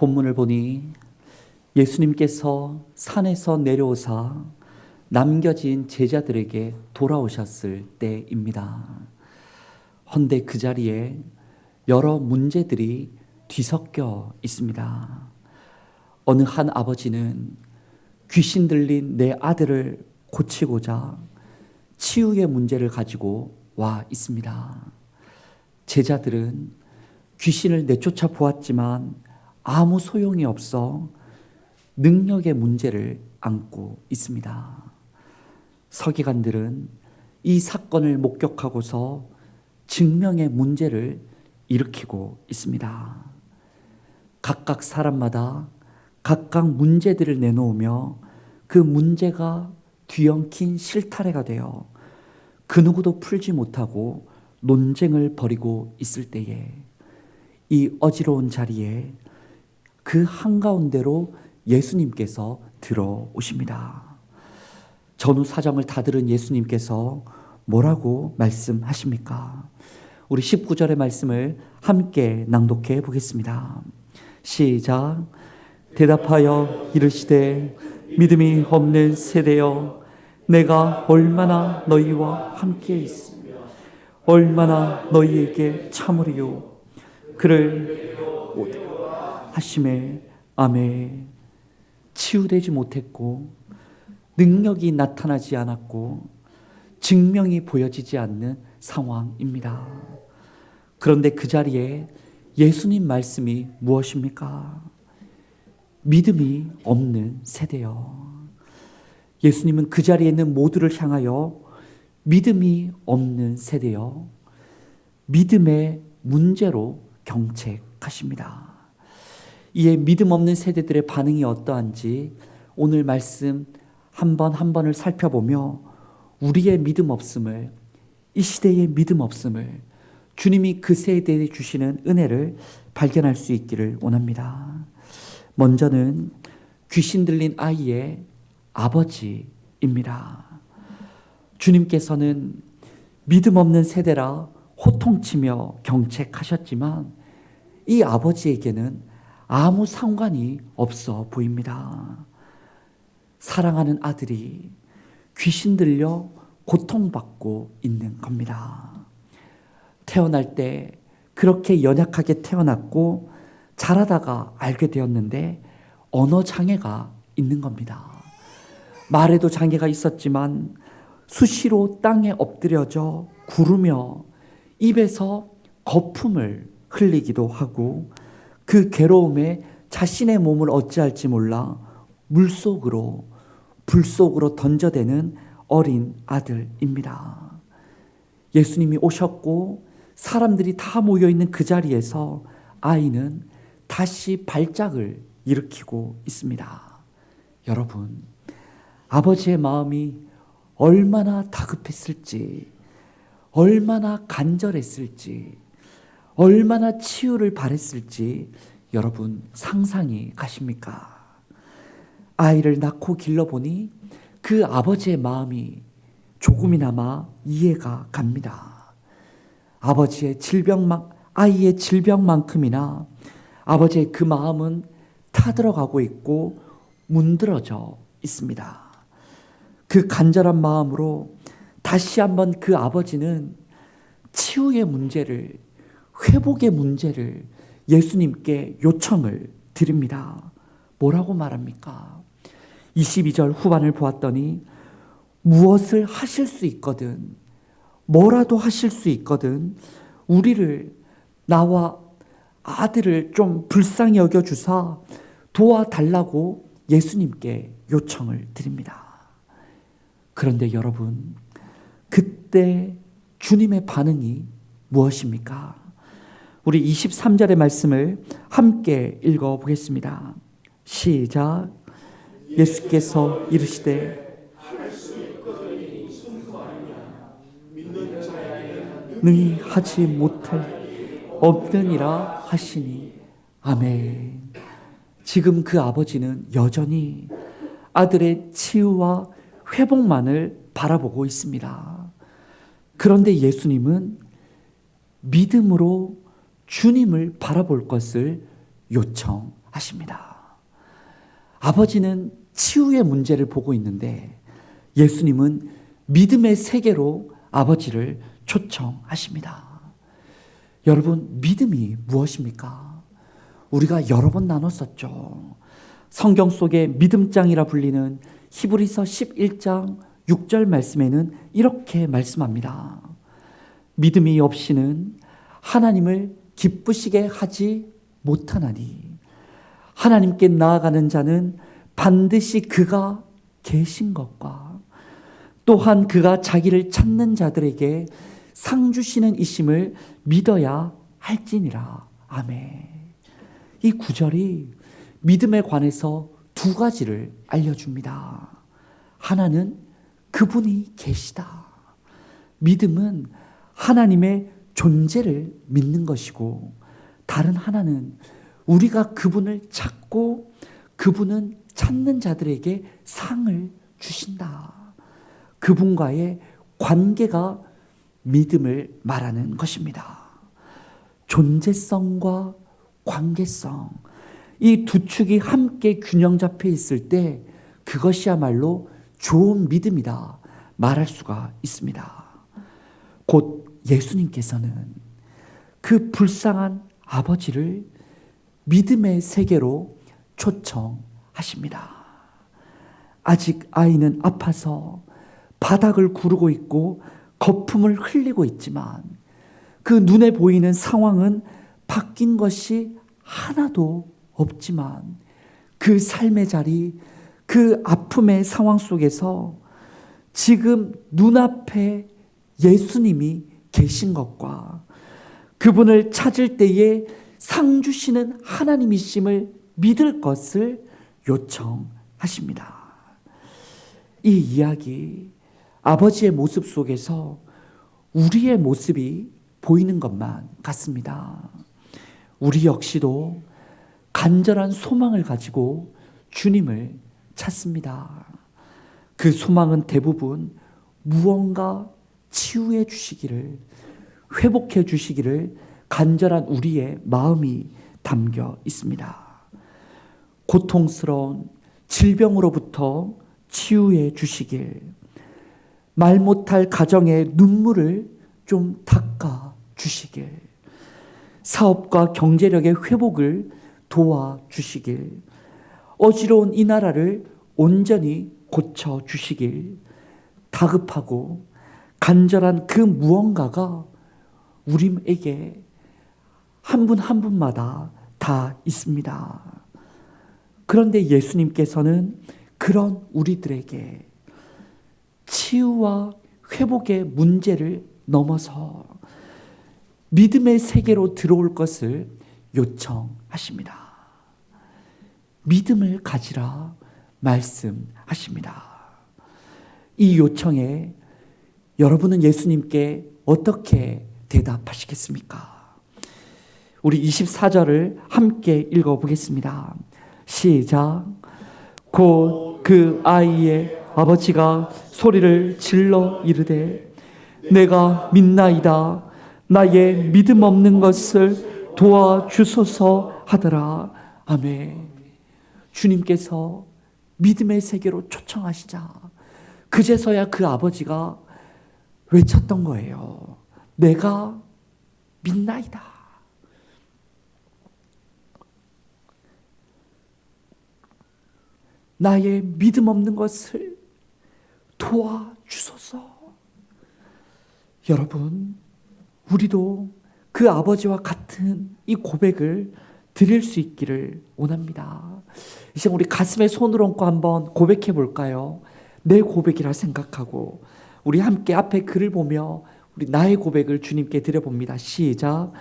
본문을 보니 예수님께서 산에서 내려오사 남겨진 제자들에게 돌아오셨을 때입니다. 헌데 그 자리에 여러 문제들이 뒤섞여 있습니다. 어느 한 아버지는 귀신 들린 내 아들을 고치고자 치유의 문제를 가지고 와 있습니다. 제자들은 귀신을 내쫓아 보았지만 아무 소용이 없어 능력의 문제를 안고 있습니다. 서기관들은 이 사건을 목격하고서 증명의 문제를 일으키고 있습니다. 각각 사람마다 각각 문제들을 내놓으며 그 문제가 뒤엉킨 실타래가 되어 그 누구도 풀지 못하고 논쟁을 벌이고 있을 때에 이 어지러운 자리에 그 한가운데로 예수님께서 들어오십니다. 전후 사정을 다 들은 예수님께서 뭐라고 말씀하십니까? 우리 19절의 말씀을 함께 낭독해 보겠습니다. 시작. 대답하여 이르시되 믿음이 없는 세대여 내가 얼마나 너희와 함께 있으며 얼마나 너희에게 참으리요 그를 하심에 아멘. 치유되지 못했고 능력이 나타나지 않았고 증명이 보여지지 않는 상황입니다. 그런데 그 자리에 예수님 말씀이 무엇입니까? 믿음이 없는 세대요. 예수님은 그 자리에 있는 모두를 향하여 믿음이 없는 세대요, 믿음의 문제로 경책하십니다. 이에 믿음 없는 세대들의 반응이 어떠한지 오늘 말씀 한 번 한 번을 살펴보며 우리의 믿음 없음을, 이 시대의 믿음 없음을, 주님이 그 세대에 주시는 은혜를 발견할 수 있기를 원합니다. 먼저는 귀신 들린 아이의 아버지입니다. 주님께서는 믿음 없는 세대라 호통치며 경책하셨지만 이 아버지에게는 아무 상관이 없어 보입니다. 사랑하는 아들이 귀신 들려 고통받고 있는 겁니다. 태어날 때 그렇게 연약하게 태어났고 자라다가 알게 되었는데 언어 장애가 있는 겁니다. 말에도 장애가 있었지만 수시로 땅에 엎드려져 구르며 입에서 거품을 흘리기도 하고 그 괴로움에 자신의 몸을 어찌할지 몰라 물속으로 불속으로 던져대는 어린 아들입니다. 예수님이 오셨고 사람들이 다 모여있는 그 자리에서 아이는 다시 발작을 일으키고 있습니다. 여러분, 아버지의 마음이 얼마나 다급했을지, 얼마나 간절했을지, 얼마나 치유를 바랬을지 여러분 상상이 가십니까? 아이를 낳고 길러보니 그 아버지의 마음이 조금이나마 이해가 갑니다. 아이의 질병만큼이나 아버지의 그 마음은 타들어가고 있고 문드러져 있습니다. 그 간절한 마음으로 다시 한번 그 아버지는 치유의 문제를, 회복의 문제를 예수님께 요청을 드립니다. 뭐라고 말합니까? 22절 후반을 보았더니 무엇을 하실 수 있거든, 뭐라도 하실 수 있거든 우리를, 나와 아들을 좀 불쌍히 여겨주사 도와달라고 예수님께 요청을 드립니다. 그런데 여러분, 그때 주님의 반응이 무엇입니까? 우리 23절의 말씀을 함께 읽어보겠습니다. 시작. 예수께서 이르시되 능히 하지 못할 없느니라 하시니 아멘. 지금 그 아버지는 여전히 아들의 치유와 회복만을 바라보고 있습니다. 그런데 예수님은 믿음으로 주님을 바라볼 것을 요청합니다. 하십니다. 아버지는 치유의 문제를 보고 있는데 예수님은 믿음의 세계로 아버지를 초청하십니다. 여러분, 믿음이 무엇입니까? 우리가 여러 번 나눴었죠. 성경 속의 믿음장이라 불리는 히브리서 11장 6절 말씀에는 이렇게 말씀합니다. 믿음이 없이는 하나님을 기쁘시게 하지 못하나니 하나님께 나아가는 자는 반드시 그가 계신 것과 또한 그가 자기를 찾는 자들에게 상 주시는 이심을 믿어야 할지니라. 아멘. 이 구절이 믿음에 관해서 두 가지를 알려줍니다. 하나는 그분이 계시다. 믿음은 하나님의 존재를 믿는 것이고, 다른 하나는 우리가 그분을 찾고 그분은 찾는 자들에게 상을 주신다. 그분과의 관계가 믿음을 말하는 것입니다. 존재성과 관계성, 이 두 축이 함께 균형 잡혀 있을 때 그것이야말로 좋은 믿음이다 말할 수가 있습니다. 곧 예수님께서는 그 불쌍한 아버지를 믿음의 세계로 초청하십니다. 아직 아이는 아파서 바닥을 구르고 있고 거품을 흘리고 있지만 그 눈에 보이는 상황은 바뀐 것이 하나도 없지만 그 삶의 자리, 그 아픔의 상황 속에서 지금 눈앞에 예수님이 계신 것과 그분을 찾을 때에 상 주시는 하나님이심을 믿을 것을 요청하십니다. 이 이야기, 아버지의 모습 속에서 우리의 모습이 보이는 것만 같습니다. 우리 역시도 간절한 소망을 가지고 주님을 찾습니다. 그 소망은 대부분 무언가 치유해 주시기를, 회복해 주시기를 간절한 우리의 마음이 담겨 있습니다. 고통스러운 질병으로부터 치유해 주시길, 말 못할 가정의 눈물을 좀 닦아 주시길, 사업과 경제력의 회복을 도와 주시길, 어지러운 이 나라를 온전히 고쳐 주시길, 다급하고 간절한 그 무언가가 우리에게 한 분 한 분마다 다 있습니다. 그런데 예수님께서는 그런 우리들에게 치유와 회복의 문제를 넘어서 믿음의 세계로 들어올 것을 요청하십니다. 믿음을 가지라 말씀하십니다. 이 요청에 여러분은 예수님께 어떻게 대답하시겠습니까? 우리 24절을 함께 읽어보겠습니다. 시작. 곧 그 아이의 아버지가 소리를 질러 이르되 내가 믿나이다. 나의 믿음 없는 것을 도와주소서 하더라. 아멘. 주님께서 믿음의 세계로 초청하시자 그제서야 그 아버지가 외쳤던 거예요. 내가 믿나이다. 나의 믿음 없는 것을 도와주소서. 여러분, 우리도 그 아버지와 같은 이 고백을 드릴 수 있기를 원합니다. 이제 우리 가슴에 손을 얹고 한번 고백해 볼까요? 내 고백이라 생각하고 우리 함께 앞에 글을 보며 우리 나의 고백을 주님께 드려봅니다. 시작.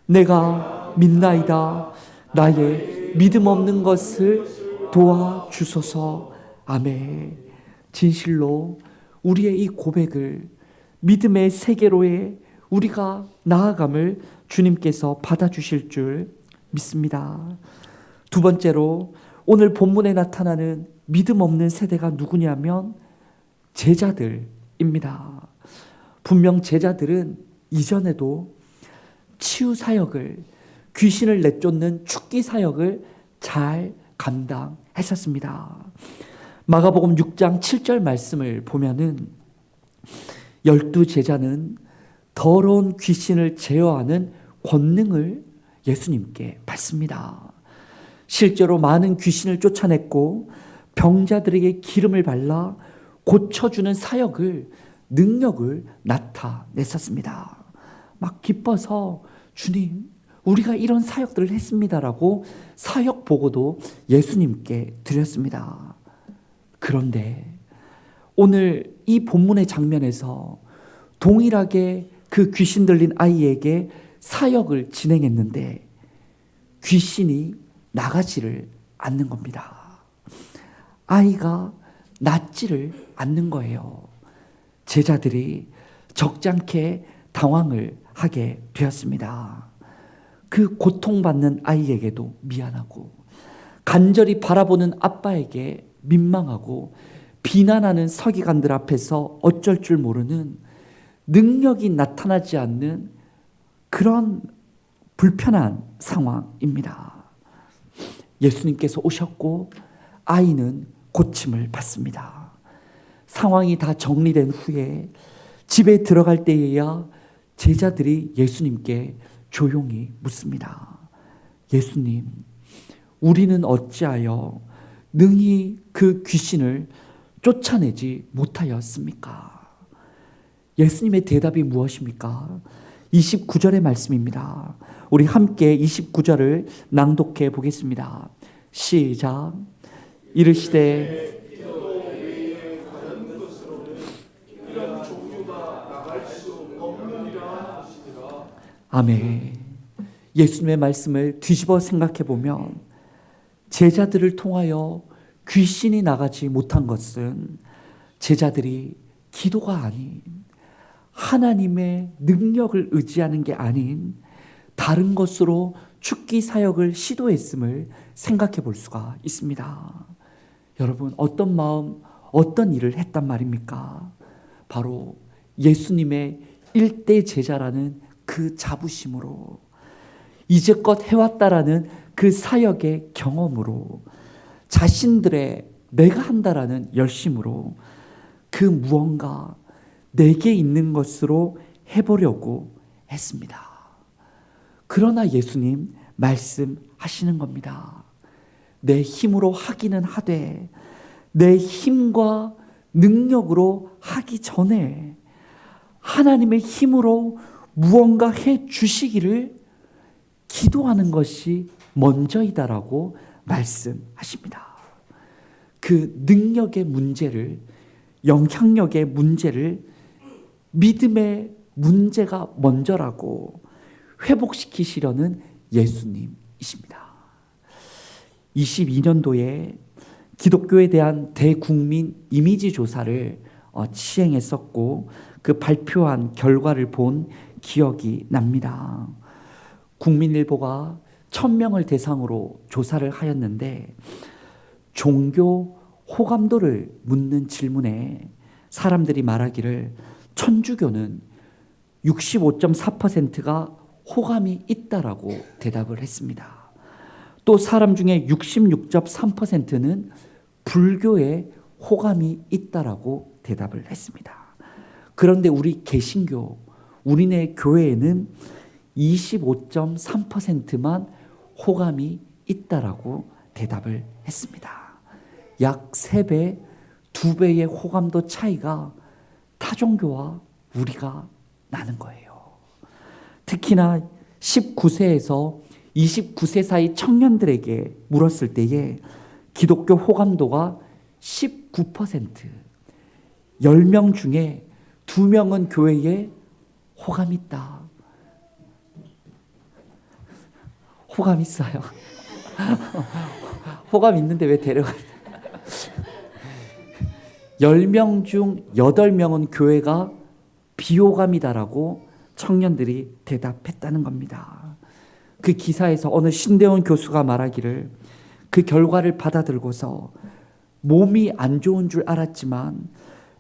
내가 믿나이다. 나의 믿음 없는 것을 도와주소서. 아멘. 진실로 우리의 이 고백을 믿음의 세계로의 우리가 나아감을 주님께서 받아주실 줄 믿습니다. 두 번째로 오늘 본문에 나타나는 믿음 없는 세대가 누구냐면 제자들입니다. 분명 제자들은 이전에도 치유 사역을, 귀신을 내쫓는 축기 사역을 잘 감당했었습니다. 마가복음 6장 7절 말씀을 보면은 12제자는 더러운 귀신을 제어하는 권능을 예수님께 받습니다. 실제로 많은 귀신을 쫓아냈고 병자들에게 기름을 발라 고쳐주는 사역을, 능력을 나타냈었습니다. 막 기뻐서 주님, 우리가 이런 사역들을 했습니다라고 사역 보고도 예수님께 드렸습니다. 그런데 오늘 이 본문의 장면에서 동일하게 그 귀신 들린 아이에게 사역을 진행했는데 귀신이 나가지를 않는 겁니다. 아이가 낫지를 않는 거예요. 제자들이 적잖게 당황을 하게 되었습니다. 그 고통받는 아이에게도 미안하고 간절히 바라보는 아빠에게 민망하고 비난하는 서기관들 앞에서 어쩔 줄 모르는 능력이 나타나지 않는 그런 불편한 상황입니다. 예수님께서 오셨고 아이는 고침을 받습니다. 상황이 다 정리된 후에 집에 들어갈 때에야 제자들이 예수님께 조용히 묻습니다. 예수님, 우리는 어찌하여 능히 그 귀신을 쫓아내지 못하였습니까? 예수님의 대답이 무엇입니까? 29절의 말씀입니다. 우리 함께 29절을 낭독해 보겠습니다. 시작. 이르시되 아멘. 예수님의 말씀을 뒤집어 생각해 보면 제자들을 통하여 귀신이 나가지 못한 것은 제자들이 기도가 아닌 하나님의 능력을 의지하는 게 아닌 다른 것으로 축기 사역을 시도했음을 생각해 볼 수가 있습니다. 여러분, 어떤 마음, 어떤 일을 했단 말입니까? 바로 예수님의 일대 제자라는 그 자부심으로, 이제껏 해왔다라는 그 사역의 경험으로, 자신들의 내가 한다라는 열심으로 그 무언가 내게 있는 것으로 해보려고 했습니다. 그러나 예수님 말씀하시는 겁니다. 내 힘으로 하기는 하되 내 힘과 능력으로 하기 전에 하나님의 힘으로 무언가 해 주시기를 기도하는 것이 먼저이다라고 말씀하십니다. 그 능력의 문제를, 영향력의 문제를 믿음의 문제가 먼저라고 회복시키시려는 예수님이십니다. 22년도에 기독교에 대한 대국민 이미지 조사를 시행했었고 그 발표한 결과를 본 기억이 납니다. 국민일보가 1000명을 대상으로 조사를 하였는데 종교 호감도를 묻는 질문에 사람들이 말하기를 천주교는 65.4%가 호감이 있다라고 대답을 했습니다. 또 사람 중에 66.3%는 불교에 호감이 있다라고 대답을 했습니다. 그런데 우리 개신교, 우리네 교회에는 25.3%만 호감이 있다라고 대답을 했습니다. 약 3배, 2배의 호감도 차이가 타종교와 우리가 나는 거예요. 특히나 19세에서 29세 사이 청년들에게 물었을 때에 기독교 호감도가 19%, 10명 중에 2명은 교회에 호감 있다. 호감 있어요. 호감 있는데 왜 데려가? 10명 중 8명은 교회가 비호감이다라고 청년들이 대답했다는 겁니다. 그 기사에서 어느 신대원 교수가 말하기를 그 결과를 받아들고서 몸이 안 좋은 줄 알았지만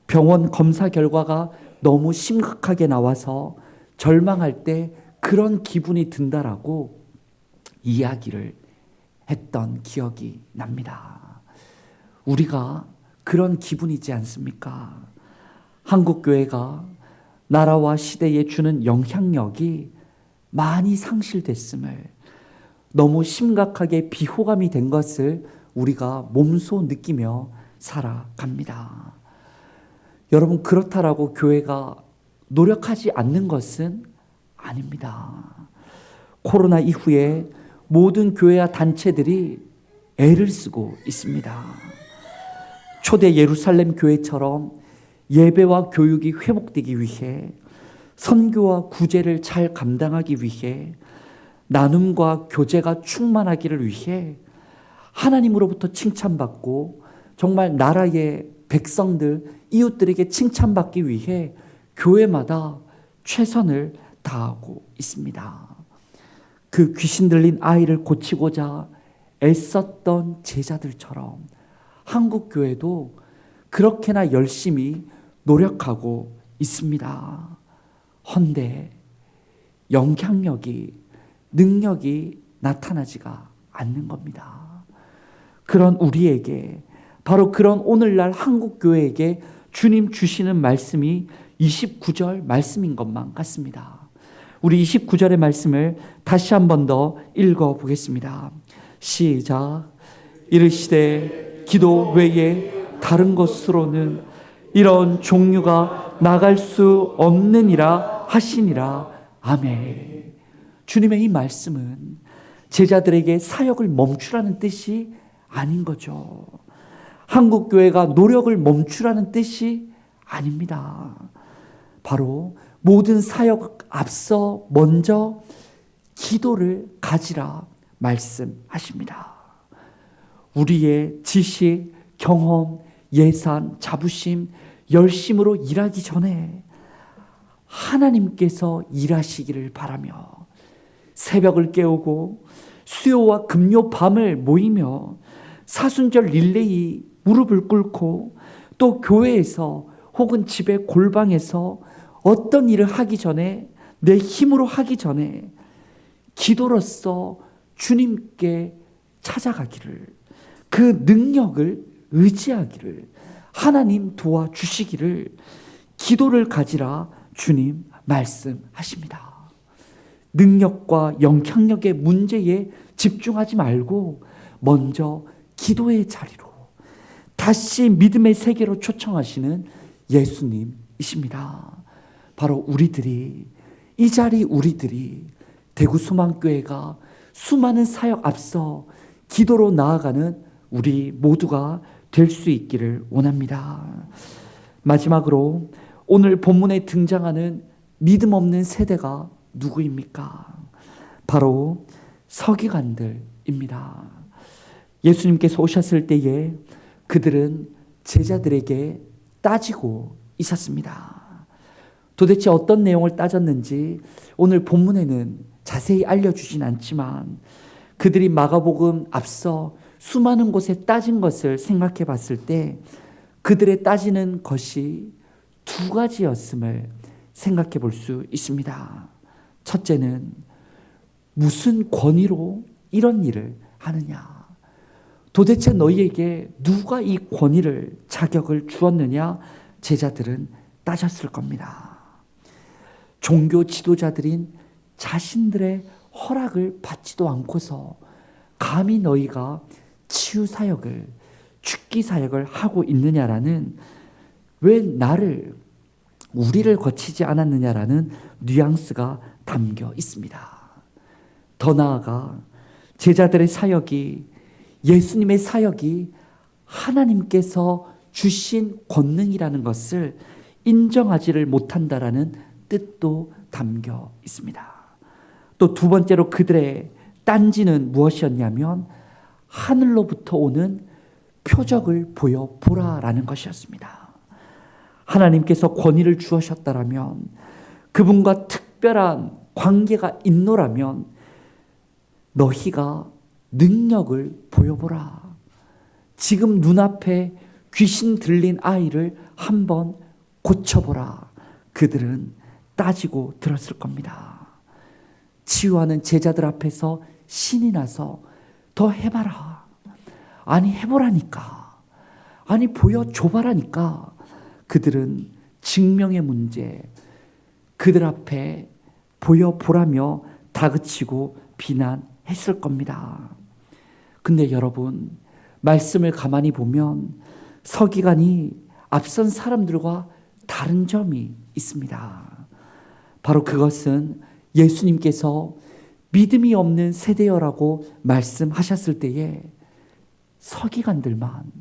병원 검사 결과가 너무 심각하게 나와서 절망할 때 그런 기분이 든다라고 이야기를 했던 기억이 납니다. 우리가 그런 기분이지 않습니까? 한국교회가 나라와 시대에 주는 영향력이 많이 상실됐음을, 너무 심각하게 비호감이 된 것을 우리가 몸소 느끼며 살아갑니다. 여러분, 그렇다라고 교회가 노력하지 않는 것은 아닙니다. 코로나 이후에 모든 교회와 단체들이 애를 쓰고 있습니다. 초대 예루살렘 교회처럼 예배와 교육이 회복되기 위해, 선교와 구제를 잘 감당하기 위해, 나눔과 교제가 충만하기를 위해 하나님으로부터 칭찬받고 정말 나라의 백성들, 이웃들에게 칭찬받기 위해 교회마다 최선을 다하고 있습니다. 그 귀신 들린 아이를 고치고자 애썼던 제자들처럼 한국교회도 그렇게나 열심히 노력하고 있습니다. 헌데 영향력이, 능력이 나타나지가 않는 겁니다. 그런 우리에게, 바로 그런 오늘날 한국교회에게 주님 주시는 말씀이 29절 말씀인 것만 같습니다. 우리 29절의 말씀을 다시 한 번 더 읽어보겠습니다. 시작. 이르시되 기도 외에 다른 것으로는 이런 종류가 나갈 수 없느니라 하시니라. 아멘. 주님의 이 말씀은 제자들에게 사역을 멈추라는 뜻이 아닌 거죠. 한국교회가 노력을 멈추라는 뜻이 아닙니다. 바로 모든 사역 앞서 먼저 기도를 가지라 말씀하십니다. 우리의 지식, 경험, 예산, 자부심, 열심으로 일하기 전에 하나님께서 일하시기를 바라며, 새벽을 깨우고 수요와 금요 밤을 모이며 사순절 릴레이 무릎을 꿇고, 또 교회에서 혹은 집의 골방에서 어떤 일을 하기 전에, 내 힘으로 하기 전에 기도로서 주님께 찾아가기를, 그 능력을 의지하기를, 하나님 도와주시기를 기도를 가지라 주님 말씀하십니다. 능력과 영향력의 문제에 집중하지 말고 먼저 기도의 자리로, 다시 믿음의 세계로 초청하시는 예수님이십니다. 바로 우리들이, 이 자리 우리들이 대구 소망교회가 수많은 사역 앞서 기도로 나아가는 우리 모두가 될 수 있기를 원합니다. 마지막으로 오늘 본문에 등장하는 믿음 없는 세대가 누구입니까? 바로 서기관들입니다. 예수님께서 오셨을 때에 그들은 제자들에게 따지고 있었습니다. 도대체 어떤 내용을 따졌는지 오늘 본문에는 자세히 알려주진 않지만, 그들이 마가복음 앞서 수많은 곳에 따진 것을 생각해 봤을 때 그들의 따지는 것이 두 가지였음을 생각해 볼 수 있습니다. 첫째는 무슨 권위로 이런 일을 하느냐? 도대체 너희에게 누가 이 권위를, 자격을 주었느냐? 제자들은 따졌을 겁니다. 종교 지도자들인 자신들의 허락을 받지도 않고서 감히 너희가 치유 사역을, 죽기 사역을 하고 있느냐라는, 왜 나를, 우리를 거치지 않았느냐라는 뉘앙스가 담겨 있습니다. 더 나아가 제자들의 사역이, 예수님의 사역이 하나님께서 주신 권능이라는 것을 인정하지를 못한다라는 뜻도 담겨 있습니다. 또 두 번째로 그들의 딴지는 무엇이었냐면 하늘로부터 오는 표적을 보여보라라는 것이었습니다. 하나님께서 권위를 주셨다라면, 그분과 특별한 관계가 있노라면 너희가 능력을 보여보라. 지금 눈앞에 귀신 들린 아이를 한번 고쳐보라. 그들은 따지고 들었을 겁니다. 치유하는 제자들 앞에서 신이 나서 더 해봐라. 아니 해보라니까. 아니 보여줘봐라니까. 그들은 증명의 문제, 그들 앞에 보여보라며 다그치고 비난했을 겁니다. 근데 여러분, 말씀을 가만히 보면 서기관이 앞선 사람들과 다른 점이 있습니다. 바로 그것은 예수님께서 믿음이 없는 세대여라고 말씀하셨을 때에 서기관들만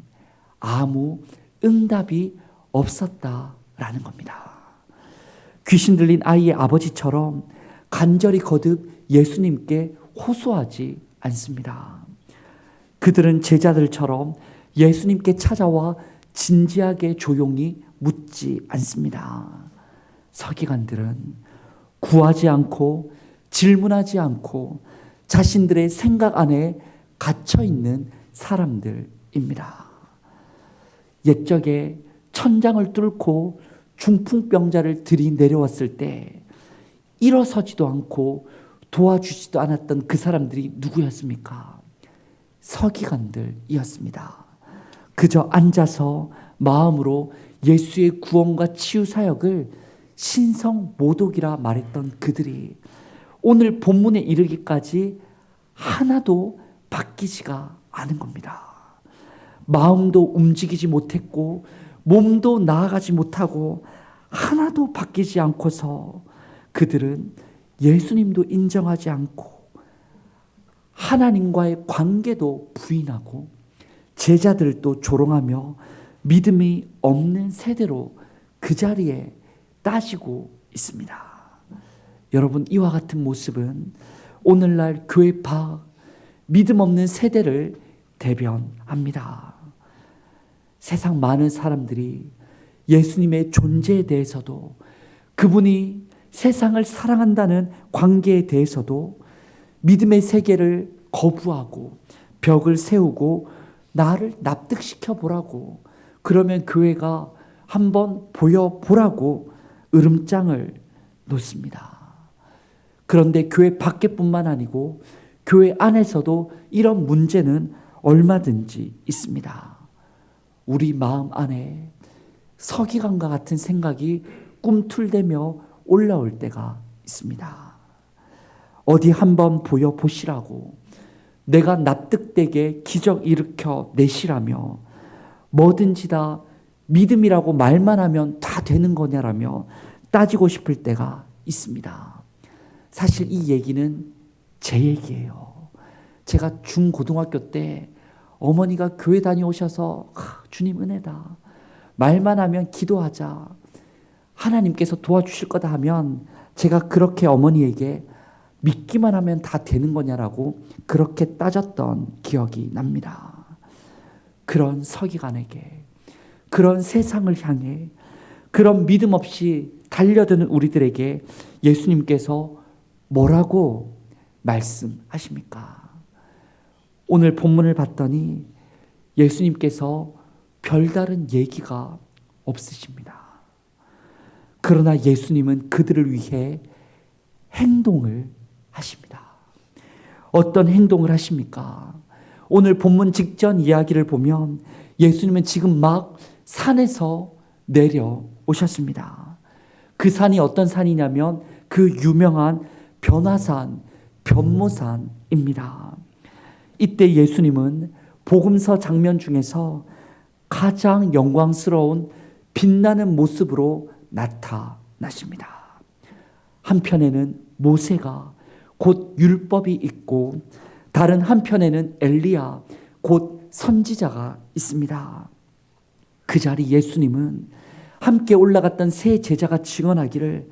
아무 응답이 없었다라는 겁니다. 귀신 들린 아이의 아버지처럼 간절히 거듭 예수님께 호소하지 않습니다. 그들은 제자들처럼 예수님께 찾아와 진지하게 조용히 묻지 않습니다. 서기관들은 구하지 않고 질문하지 않고 자신들의 생각 안에 갇혀 있는 사람들입니다. 옛적에 천장을 뚫고 중풍병자를 들이 내려왔을 때 일어서지도 않고 도와주지도 않았던 그 사람들이 누구였습니까? 서기관들이었습니다. 그저 앉아서 마음으로 예수의 구원과 치유 사역을 신성모독이라 말했던 그들이 오늘 본문에 이르기까지 하나도 바뀌지가 않은 겁니다. 마음도 움직이지 못했고 몸도 나아가지 못하고 하나도 바뀌지 않고서 그들은 예수님도 인정하지 않고 하나님과의 관계도 부인하고 제자들도 조롱하며 믿음이 없는 세대로 그 자리에 따지고 있습니다. 여러분, 이와 같은 모습은 오늘날 교회 밖 믿음 없는 세대를 대변합니다. 세상 많은 사람들이 예수님의 존재에 대해서도 그분이 세상을 사랑한다는 관계에 대해서도 믿음의 세계를 거부하고 벽을 세우고 나를 납득시켜 보라고, 그러면 교회가 한번 보여보라고 으름장을 놓습니다. 그런데 교회 밖에뿐만 아니고 교회 안에서도 이런 문제는 얼마든지 있습니다. 우리 마음 안에 서기관과 같은 생각이 꿈틀대며 올라올 때가 있습니다. 어디 한번 보여보시라고, 내가 납득되게 기적 일으켜 내시라며, 뭐든지 다 믿음이라고 말만 하면 다 되는 거냐라며 따지고 싶을 때가 있습니다. 사실 이 얘기는 제 얘기예요. 제가 중고등학교 때 어머니가 교회 다녀오셔서 주님 은혜다, 말만 하면 기도하자, 하나님께서 도와주실 거다 하면 제가 그렇게 어머니에게 믿기만 하면 다 되는 거냐라고 그렇게 따졌던 기억이 납니다. 그런 서기관에게, 그런 세상을 향해, 그런 믿음 없이 달려드는 우리들에게 예수님께서 뭐라고 말씀하십니까? 오늘 본문을 봤더니 예수님께서 별다른 얘기가 없으십니다. 그러나 예수님은 그들을 위해 행동을 하십니다. 어떤 행동을 하십니까? 오늘 본문 직전 이야기를 보면 예수님은 지금 막 산에서 내려오셨습니다. 그 산이 어떤 산이냐면 그 유명한 변화산, 변모산입니다. 이때 예수님은 복음서 장면 중에서 가장 영광스러운 빛나는 모습으로 나타나십니다. 한편에는 모세가 곧 율법이 있고 다른 한편에는 엘리야 곧 선지자가 있습니다. 그 자리 예수님은 함께 올라갔던 세 제자가 증언하기를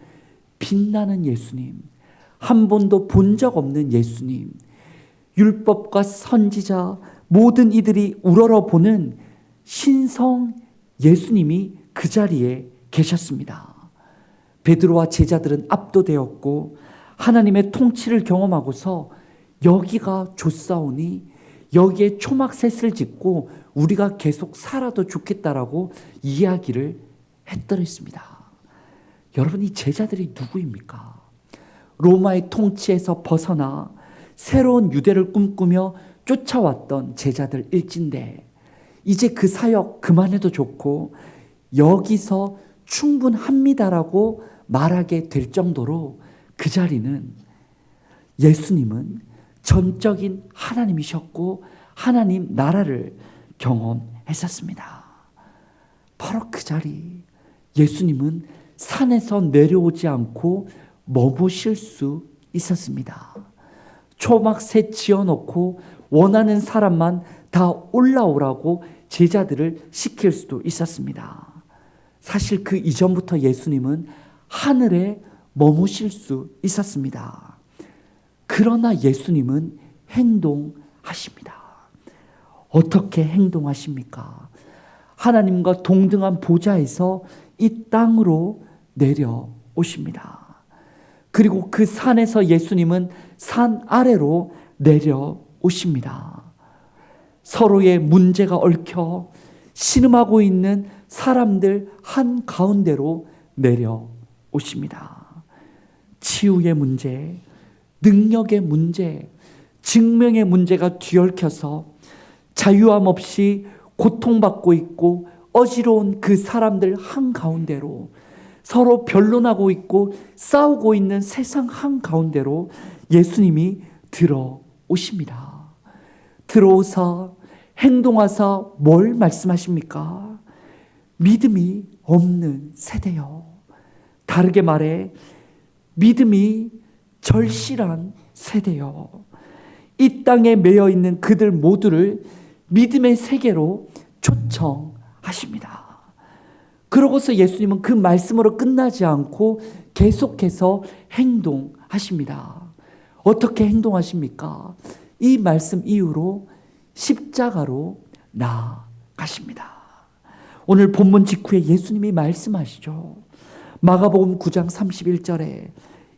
빛나는 예수님, 한 번도 본 적 없는 예수님, 율법과 선지자 모든 이들이 우러러보는 신성 예수님이 그 자리에 계셨습니다. 베드로와 제자들은 압도되었고 하나님의 통치를 경험하고서 여기가 좋사오니 여기에 초막셋을 짓고 우리가 계속 살아도 좋겠다라고 이야기를 했더랬습니다. 여러분, 이 제자들이 누구입니까? 로마의 통치에서 벗어나 새로운 유대를 꿈꾸며 쫓아왔던 제자들 일진데 이제 그 사역 그만해도 좋고 여기서 충분합니다라고 말하게 될 정도로 그 자리는 예수님은 전적인 하나님이셨고 하나님 나라를 경험했었습니다. 바로 그 자리, 예수님은 산에서 내려오지 않고 머무실 수 있었습니다. 초막새 지어놓고 원하는 사람만 다 올라오라고 제자들을 시킬 수도 있었습니다. 사실 그 이전부터 예수님은 하늘에 머무실 수 있었습니다. 그러나 예수님은 행동하십니다. 어떻게 행동하십니까? 하나님과 동등한 보좌에서 이 땅으로 내려오십니다. 그리고 그 산에서 예수님은 산 아래로 내려오십니다. 서로의 문제가 얽혀 신음하고 있는 사람들 한가운데로 내려오십니다. 치유의 문제, 능력의 문제, 증명의 문제가 뒤얽혀서 자유함 없이 고통받고 있고 어지러운 그 사람들 한가운데로, 서로 변론하고 있고 싸우고 있는 세상 한가운데로 예수님이 들어오십니다. 들어오사 행동하사 뭘 말씀하십니까? 믿음이 없는 세대요. 다르게 말해 믿음이 절실한 세대요. 이 땅에 매여 있는 그들 모두를 믿음의 세계로 초청하십니다. 그러고서 예수님은 그 말씀으로 끝나지 않고 계속해서 행동하십니다. 어떻게 행동하십니까? 이 말씀 이후로 십자가로 나아가십니다. 오늘 본문 직후에 예수님이 말씀하시죠. 마가복음 9장 31절에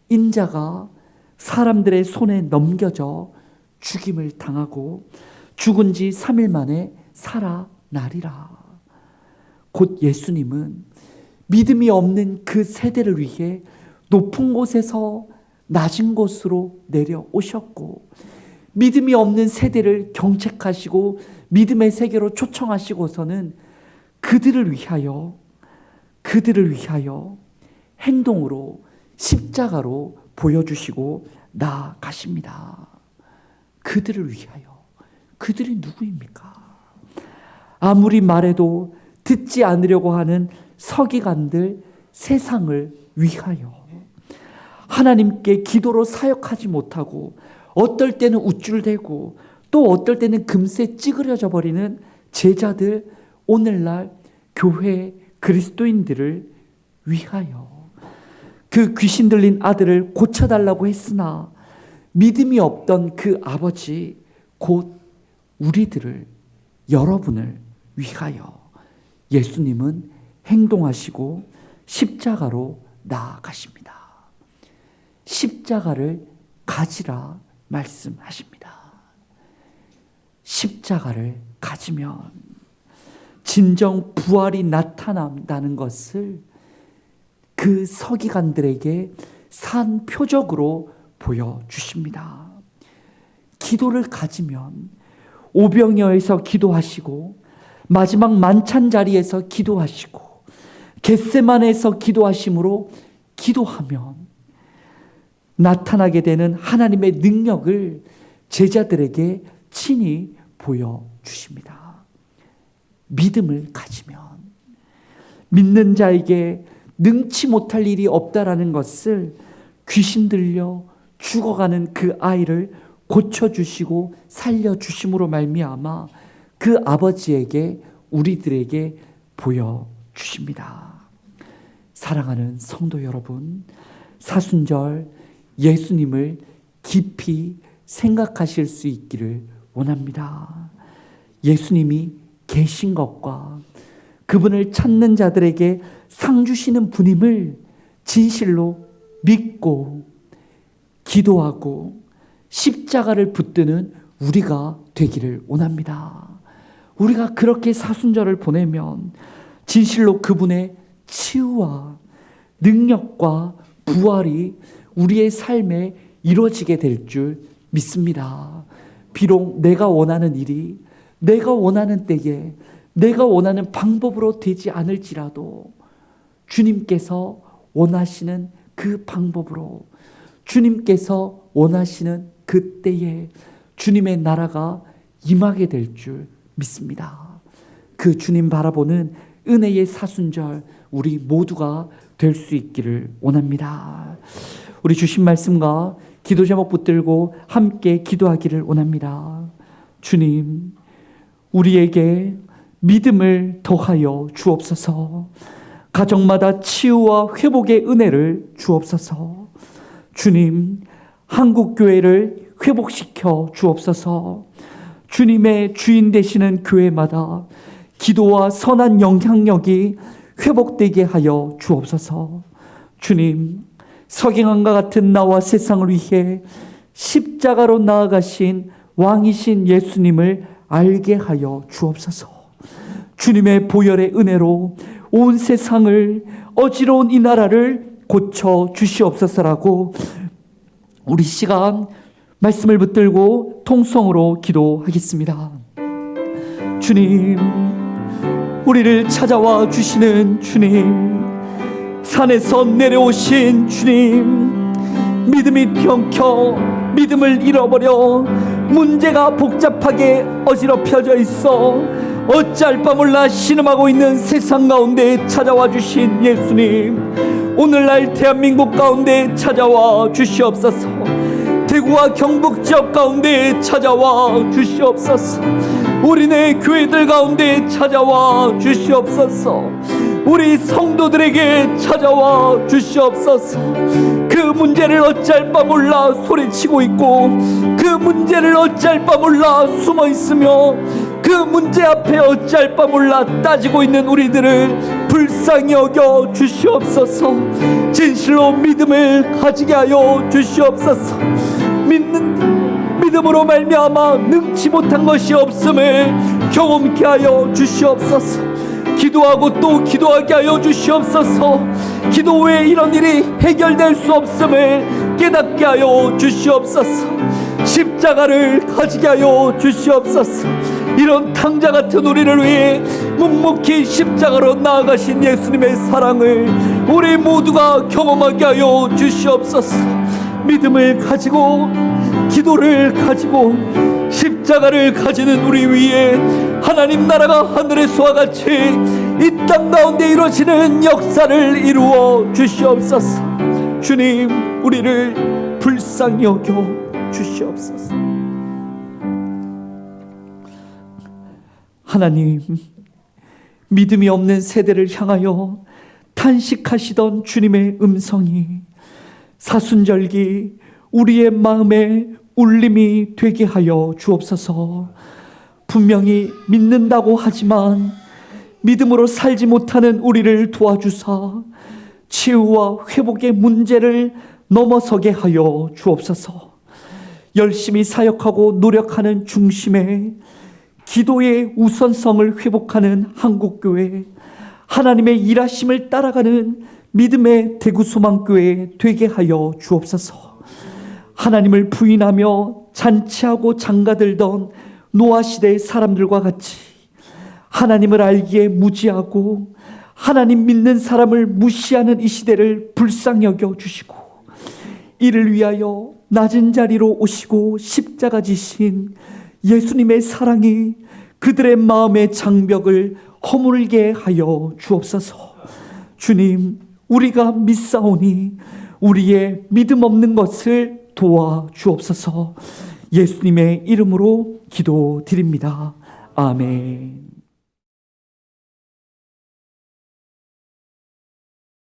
인자가 사람들의 손에 넘겨져 죽임을 당하고 죽은 지 3일 만에 살아나리라. 곧 예수님은 믿음이 없는 그 세대를 위해 높은 곳에서 낮은 곳으로 내려오셨고, 믿음이 없는 세대를 경책하시고 믿음의 세계로 초청하시고서는 그들을 위하여 행동으로 십자가로 보여주시고 나아가십니다. 그들을 위하여. 그들이 누구입니까? 아무리 말해도 듣지 않으려고 하는 서기관들, 세상을 위하여. 하나님께 기도로 사역하지 못하고 어떨 때는 우쭐대고 또 어떨 때는 금세 찌그러져 버리는 제자들, 오늘날 교회 그리스도인들을 위하여. 그 귀신 들린 아들을 고쳐달라고 했으나 믿음이 없던 그 아버지, 곧 우리들을, 여러분을 위하여 예수님은 행동하시고 십자가로 나아가십니다. 십자가를 가지라 말씀하십니다. 십자가를 가지면 진정 부활이 나타난다는 것을 그 서기관들에게 산 표적으로 보여주십니다. 기도를 가지면 오병이어에서 기도하시고 마지막 만찬 자리에서 기도하시고 겟세마네에서 기도하심으로 기도하면 나타나게 되는 하나님의 능력을 제자들에게 친히 보여주십니다. 믿음을 가지면 믿는 자에게 능치 못할 일이 없다라는 것을 귀신 들려 죽어가는 그 아이를 고쳐주시고 살려주심으로 말미암아 그 아버지에게, 우리들에게 보여주십니다. 사랑하는 성도 여러분, 사순절 예수님을 깊이 생각하실 수 있기를 원합니다. 예수님이 계신 것과 그분을 찾는 자들에게 상 주시는 분임을 진실로 믿고 기도하고 십자가를 붙드는 우리가 되기를 원합니다. 우리가 그렇게 사순절을 보내면 진실로 그분의 치유와 능력과 부활이 우리의 삶에 이루어지게 될 줄 믿습니다. 비록 내가 원하는 일이 내가 원하는 때에 내가 원하는 방법으로 되지 않을지라도 주님께서 원하시는 그 방법으로, 주님께서 원하시는 그 때에 주님의 나라가 임하게 될 줄 믿습니다. 그 주님 바라보는 은혜의 사순절 우리 모두가 될 수 있기를 원합니다. 우리 주신 말씀과 기도 제목 붙들고 함께 기도하기를 원합니다. 주님, 우리에게 믿음을 더하여 주옵소서. 가정마다 치유와 회복의 은혜를 주옵소서. 주님, 한국교회를 회복시켜 주옵소서. 주님의 주인 되시는 교회마다 기도와 선한 영향력이 회복되게 하여 주옵소서. 주님, 석행함과 같은 나와 세상을 위해 십자가로 나아가신 왕이신 예수님을 알게 하여 주옵소서. 주님의 보혈의 은혜로 온 세상을, 어지러운 이 나라를 고쳐 주시옵소서라고 우리 시간 말씀을 붙들고 통성으로 기도하겠습니다. 주님, 우리를 찾아와 주시는 주님, 산에서 내려오신 주님, 믿음이 병켜 믿음을 잃어버려 문제가 복잡하게 어지럽혀져 있어 어찌할 바 몰라 신음하고 있는 세상 가운데 찾아와 주신 예수님, 오늘날 대한민국 가운데 찾아와 주시옵소서. 대구와 경북 지역 가운데 찾아와 주시옵소서. 우리네 교회들 가운데 찾아와 주시옵소서. 우리 성도들에게 찾아와 주시옵소서. 그 문제를 어찌할 바 몰라 소리치고 있고, 그 문제를 어찌할 바 몰라 숨어 있으며, 그 문제 앞에 어찌할 바 몰라 따지고 있는 우리들을 불쌍히 여겨 주시옵소서. 진실로 믿음을 가지게 하여 주시옵소서. 믿음으로 말미암아 능치 못한 것이 없음을 경험케 하여 주시옵소서. 기도하고 또 기도하게 하여 주시옵소서. 기도 외에 이런 일이 해결될 수 없음을 깨닫게 하여 주시옵소서. 십자가를 가지게 하여 주시옵소서. 이런 탕자 같은 우리를 위해 묵묵히 십자가로 나아가신 예수님의 사랑을 우리 모두가 경험하게 하여 주시옵소서. 믿음을 가지고, 기도를 가지고, 십자가를 가지는 우리 위에 하나님 나라가 하늘에서와 같이 이 땅 가운데 이루어지는 역사를 이루어 주시옵소서. 주님, 우리를 불쌍히 여겨 주시옵소서. 하나님, 믿음이 없는 세대를 향하여 탄식하시던 주님의 음성이 사순절기 우리의 마음에 울림이 되게 하여 주옵소서. 분명히 믿는다고 하지만 믿음으로 살지 못하는 우리를 도와주사 치유와 회복의 문제를 넘어서게 하여 주옵소서. 열심히 사역하고 노력하는 중심에 기도의 우선성을 회복하는 한국교회, 하나님의 일하심을 따라가는 믿음의 대구소망교회 되게 하여 주옵소서. 하나님을 부인하며 잔치하고 장가들던 노아시대의 사람들과 같이 하나님을 알기에 무지하고 하나님 믿는 사람을 무시하는 이 시대를 불쌍히 여겨 주시고, 이를 위하여 낮은 자리로 오시고 십자가 지신 예수님의 사랑이 그들의 마음의 장벽을 허물게 하여 주옵소서. 주님, 우리가 믿사오니 우리의 믿음 없는 것을 도와 주옵소서. 예수님의 이름으로 기도드립니다. 아멘.